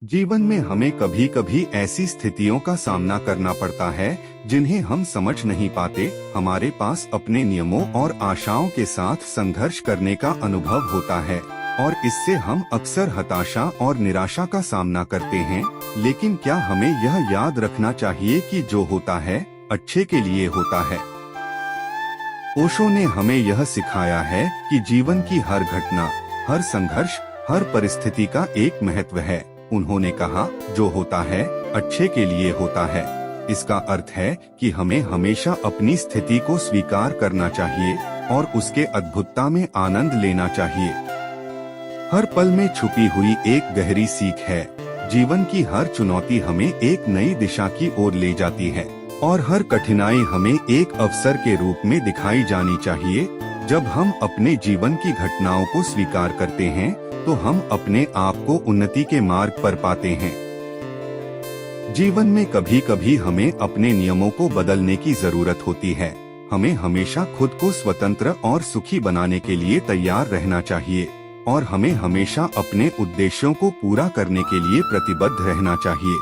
जीवन में हमें कभी कभी ऐसी स्थितियों का सामना करना पड़ता है जिन्हें हम समझ नहीं पाते। हमारे पास अपने नियमों और आशाओं के साथ संघर्ष करने का अनुभव होता है और इससे हम अक्सर हताशा और निराशा का सामना करते हैं। लेकिन क्या हमें यह याद रखना चाहिए कि जो होता है अच्छे के लिए होता है। ओशो ने हमें यह सिखाया है कि जीवन की हर घटना, हर संघर्ष, हर परिस्थिति का एक महत्व है। उन्होंने कहा, जो होता है अच्छे के लिए होता है। इसका अर्थ है कि हमें हमेशा अपनी स्थिति को स्वीकार करना चाहिए और उसके अद्भुतता में आनंद लेना चाहिए। हर पल में छुपी हुई एक गहरी सीख है। जीवन की हर चुनौती हमें एक नई दिशा की ओर ले जाती है और हर कठिनाई हमें एक अवसर के रूप में दिखाई जानी चाहिए। जब हम अपने जीवन की घटनाओं को स्वीकार करते हैं तो हम अपने आप को उन्नति के मार्ग पर पाते हैं। जीवन में कभी कभी हमें अपने नियमों को बदलने की जरूरत होती है। हमें हमेशा खुद को स्वतंत्र और सुखी बनाने के लिए तैयार रहना चाहिए और हमें हमेशा अपने उद्देश्यों को पूरा करने के लिए प्रतिबद्ध रहना चाहिए।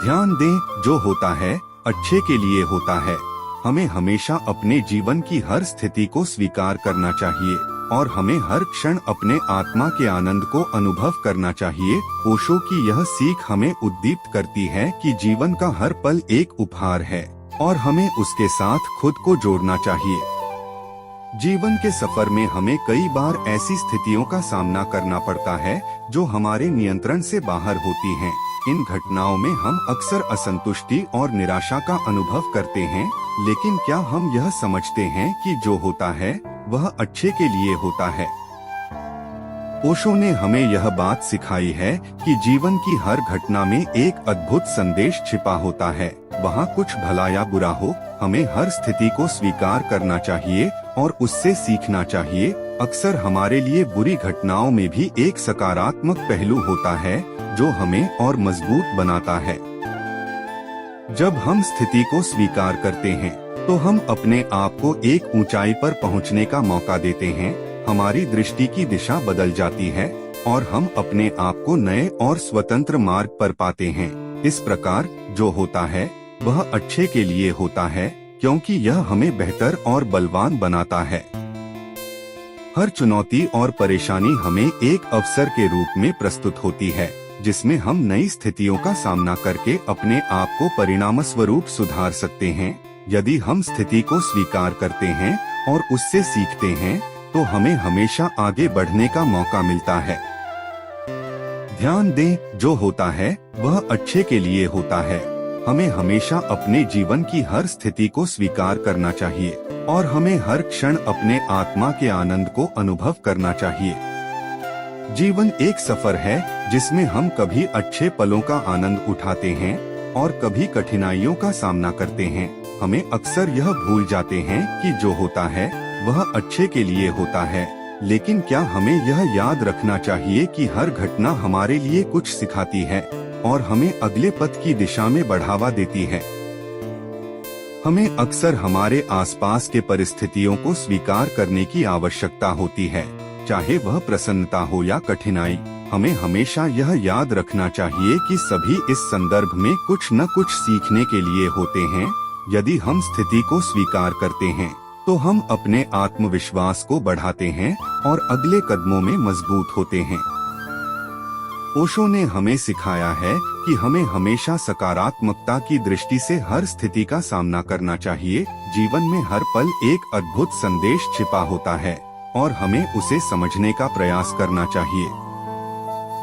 ध्यान दें, जो होता है अच्छे के लिए होता है। हमें हमेशा अपने जीवन की हर स्थिति को स्वीकार करना चाहिए और हमें हर क्षण अपने आत्मा के आनंद को अनुभव करना चाहिए। ओशो की यह सीख हमें उद्दीप्त करती है कि जीवन का हर पल एक उपहार है और हमें उसके साथ खुद को जोड़ना चाहिए। जीवन के सफर में हमें कई बार ऐसी स्थितियों का सामना करना पड़ता है जो हमारे नियंत्रण से बाहर होती हैं। इन घटनाओं में हम अक्सर असंतुष्टि और निराशा का अनुभव करते हैं, लेकिन क्या हम यह समझते हैं कि जो होता है वह अच्छे के लिए होता है। ओशो ने हमें यह बात सिखाई है कि जीवन की हर घटना में एक अद्भुत संदेश छिपा होता है। वहाँ कुछ भला या बुरा हो, हमें हर स्थिति को स्वीकार करना चाहिए और उससे सीखना चाहिए। अक्सर हमारे लिए बुरी घटनाओं में भी एक सकारात्मक पहलू होता है जो हमें और मजबूत बनाता है। जब हम स्थिति को स्वीकार करते हैं तो हम अपने आप को एक ऊंचाई पर पहुंचने का मौका देते हैं। हमारी दृष्टि की दिशा बदल जाती है और हम अपने आप को नए और स्वतंत्र मार्ग पर पाते हैं। इस प्रकार जो होता है वह अच्छे के लिए होता है, क्योंकि यह हमें बेहतर और बलवान बनाता है। हर चुनौती और परेशानी हमें एक अवसर के रूप में प्रस्तुत होती है, जिसमें हम नई स्थितियों का सामना करके अपने आप को परिणामस्वरूप सुधार सकते हैं। यदि हम स्थिति को स्वीकार करते हैं और उससे सीखते हैं तो हमें हमेशा आगे बढ़ने का मौका मिलता है। ध्यान दें, जो होता है वह अच्छे के लिए होता है। हमें हमेशा अपने जीवन की हर स्थिति को स्वीकार करना चाहिए और हमें हर क्षण अपने आत्मा के आनंद को अनुभव करना चाहिए। जीवन एक सफर है जिसमें हम कभी अच्छे पलों का आनंद उठाते हैं और कभी कठिनाइयों का सामना करते हैं। हमें अक्सर यह भूल जाते हैं कि जो होता है वह अच्छे के लिए होता है, लेकिन क्या हमें यह याद रखना चाहिए कि हर घटना हमारे लिए कुछ सिखाती है और हमें अगले पथ की दिशा में बढ़ावा देती है। हमें अक्सर हमारे आसपास के परिस्थितियों को स्वीकार करने की आवश्यकता होती है, चाहे वह प्रसन्नता हो या कठिनाई। हमें हमेशा यह याद रखना चाहिए कि सभी इस संदर्भ में कुछ न कुछ सीखने के लिए होते हैं। यदि हम स्थिति को स्वीकार करते हैं तो हम अपने आत्मविश्वास को बढ़ाते हैं और अगले कदमों में मजबूत होते हैं। ओशो ने हमें सिखाया है कि हमें हमेशा सकारात्मकता की दृष्टि से हर स्थिति का सामना करना चाहिए। जीवन में हर पल एक अद्भुत संदेश छिपा होता है और हमें उसे समझने का प्रयास करना चाहिए।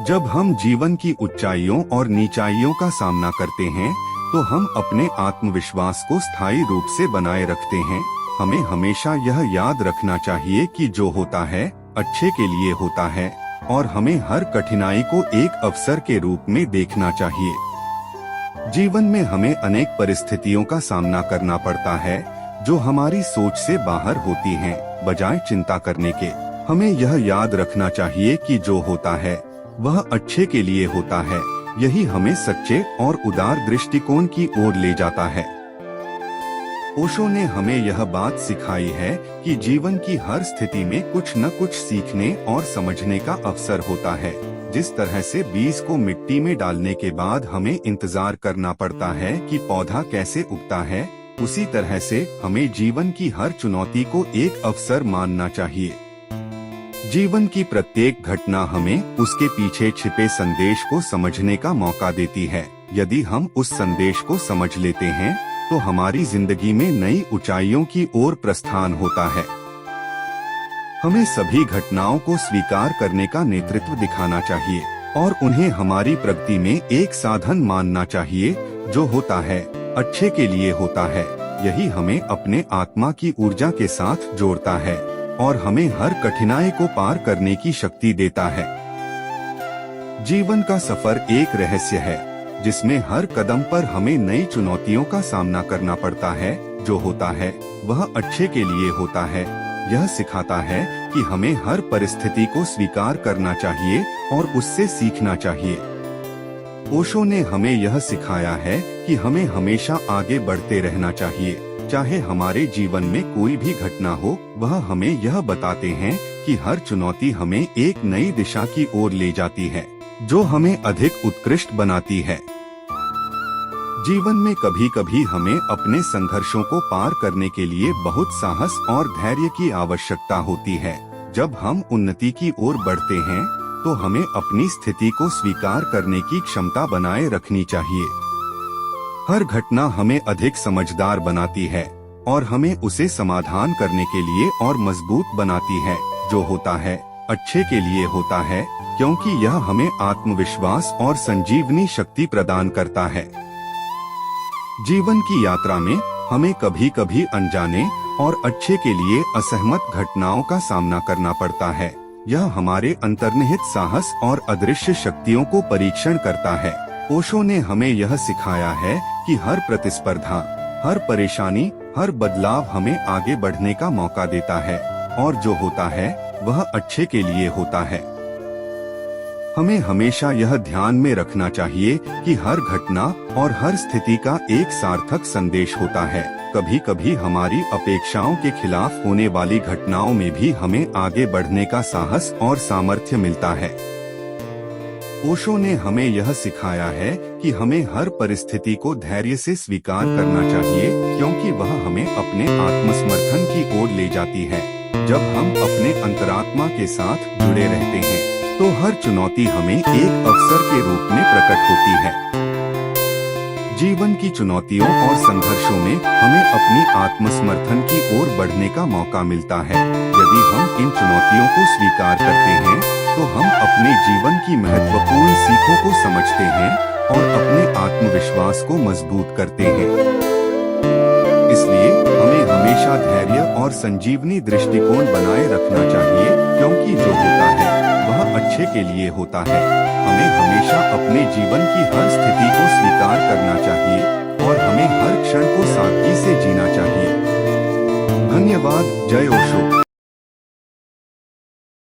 जब हम जीवन की ऊंचाइयों और नीचाइयों का सामना करते हैं तो हम अपने आत्मविश्वास को स्थायी रूप से बनाए रखते हैं। हमें हमेशा यह याद रखना चाहिए कि जो होता है अच्छे के लिए होता है और हमें हर कठिनाई को एक अवसर के रूप में देखना चाहिए। जीवन में हमें अनेक परिस्थितियों का सामना करना पड़ता है जो हमारी सोच से बाहर होती हैं। बजाय चिंता करने के, हमें यह याद रखना चाहिए कि जो होता है वह अच्छे के लिए होता है। यही हमें सच्चे और उदार दृष्टिकोण की ओर ले जाता है। ओशो ने हमें यह बात सिखाई है कि जीवन की हर स्थिति में कुछ न कुछ सीखने और समझने का अवसर होता है। जिस तरह से बीज को मिट्टी में डालने के बाद हमें इंतजार करना पड़ता है कि पौधा कैसे उगता है, उसी तरह से हमें जीवन की हर चुनौती को एक अवसर मानना चाहिए। जीवन की प्रत्येक घटना हमें उसके पीछे छिपे संदेश को समझने का मौका देती है। यदि हम उस संदेश को समझ लेते हैं तो हमारी जिंदगी में नई ऊंचाइयों की ओर प्रस्थान होता है। हमें सभी घटनाओं को स्वीकार करने का नेतृत्व दिखाना चाहिए और उन्हें हमारी प्रगति में एक साधन मानना चाहिए। जो होता है अच्छे के लिए होता है, यही हमें अपने आत्मा की ऊर्जा के साथ जोड़ता है और हमें हर कठिनाई को पार करने की शक्ति देता है। जीवन का सफर एक रहस्य है जिसमें हर कदम पर हमें नई चुनौतियों का सामना करना पड़ता है। जो होता है वह अच्छे के लिए होता है। यह सिखाता है कि हमें हर परिस्थिति को स्वीकार करना चाहिए और उससे सीखना चाहिए। ओशो ने हमें यह सिखाया है कि हमें हमेशा आगे बढ़ते रहना चाहिए, चाहे हमारे जीवन में कोई भी घटना हो। वह हमें यह बताते हैं कि हर चुनौती हमें एक नई दिशा की ओर ले जाती है, जो हमें अधिक उत्कृष्ट बनाती है। जीवन में कभी कभी हमें अपने संघर्षों को पार करने के लिए बहुत साहस और धैर्य की आवश्यकता होती है। जब हम उन्नति की ओर बढ़ते हैं तो हमें अपनी स्थिति को स्वीकार करने की क्षमता बनाए रखनी चाहिए। हर घटना हमें अधिक समझदार बनाती है और हमें उसे समाधान करने के लिए और मजबूत बनाती है। जो होता है अच्छे के लिए होता है, क्योंकि यह हमें आत्मविश्वास और संजीवनी शक्ति प्रदान करता है। जीवन की यात्रा में हमें कभी कभी अनजाने और अच्छे के लिए असहमत घटनाओं का सामना करना पड़ता है। यह हमारे अंतर्निहित साहस और अदृश्य शक्तियों को परीक्षण करता है। ओशो ने हमें यह सिखाया है कि हर प्रतिस्पर्धा, हर परेशानी, हर बदलाव हमें आगे बढ़ने का मौका देता है और जो होता है वह अच्छे के लिए होता है। हमें हमेशा यह ध्यान में रखना चाहिए कि हर घटना और हर स्थिति का एक सार्थक संदेश होता है। कभी कभी हमारी अपेक्षाओं के खिलाफ होने वाली घटनाओं में भी हमें आगे बढ़ने का साहस और सामर्थ्य मिलता है। ओशो ने हमें यह सिखाया है कि हमें हर परिस्थिति को धैर्य से स्वीकार करना चाहिए, क्योंकि वह हमें अपने आत्मसमर्थन की ओर ले जाती है। जब हम अपने अंतरात्मा के साथ जुड़े रहते हैं तो हर चुनौती हमें एक अवसर के रूप में प्रकट होती है। जीवन की चुनौतियों और संघर्षों में हमें अपनी आत्मसमर्थन की ओर बढ़ने का मौका मिलता है। यदि हम इन चुनौतियों को स्वीकार करते हैं तो हम अपने जीवन की महत्वपूर्ण सीखों को समझते हैं और अपने आत्मविश्वास को मजबूत करते हैं। इसलिए हमें हमेशा धैर्य और संजीवनी दृष्टिकोण बनाए रखना चाहिए, क्योंकि जो होता है वह अच्छे के लिए होता है। हमें हमेशा अपने जीवन की हर स्थिति को स्वीकार करना चाहिए और हमें हर क्षण को सादगी से जीना चाहिए। धन्यवाद। जय ओशो।